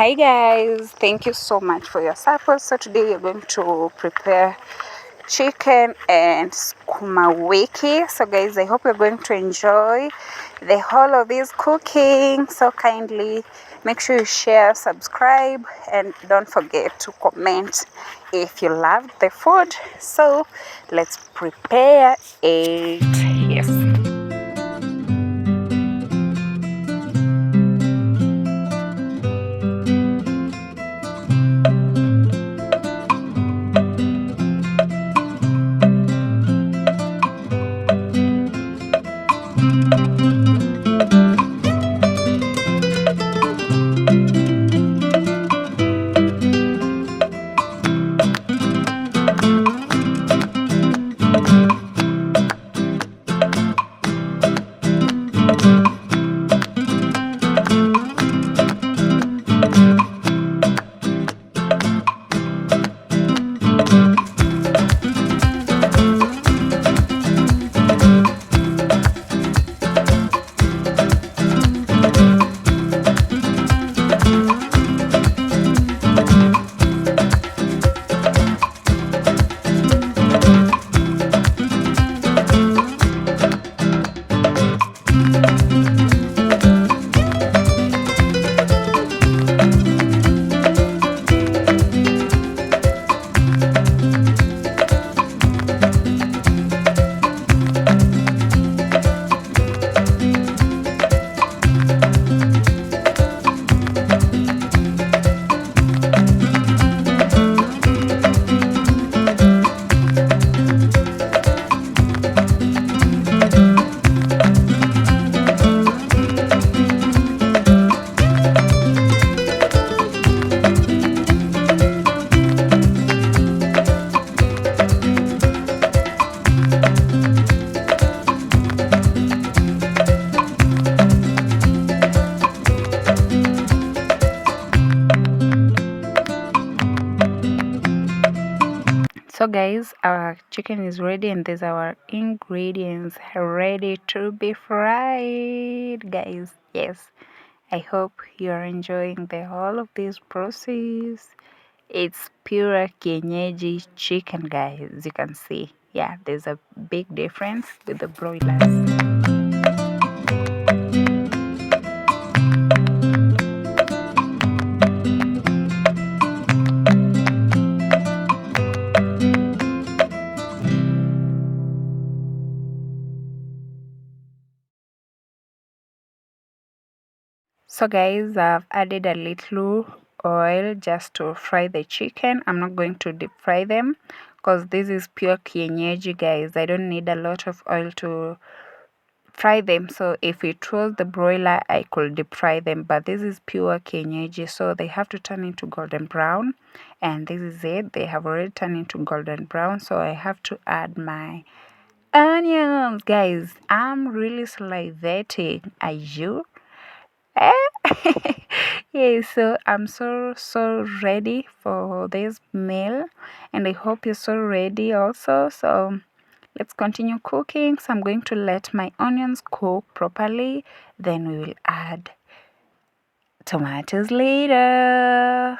Hi guys, thank you so much for your support. So today we're going to prepare chicken and skuma wiki. So guys, I hope you're going to enjoy the whole of this cooking. So kindly make sure you share, subscribe, and don't forget to comment if you loved the food. So let's prepare it. Yes. So guys, our chicken is ready and there's our ingredients ready to be fried, guys. Yes, I hope you're enjoying the whole of this process. It's pure kienyeji chicken, guys. You can see, yeah, there's a big difference with the broilers. So guys, I've added a little oil just to fry the chicken. I'm not going to deep fry them because this is pure kienyeji, guys. I don't need a lot of oil to fry them. So if it was the broiler, I could deep fry them, but this is pure kienyeji, so they have to turn into golden brown. And this is it. They have already turned into golden brown, so I have to add my onions. Guys, I'm really salivating. Are you? Yeah, so I'm so ready for this meal, and I hope you're so ready also. So let's continue cooking. So I'm going to let my onions cook properly, then we will add tomatoes later.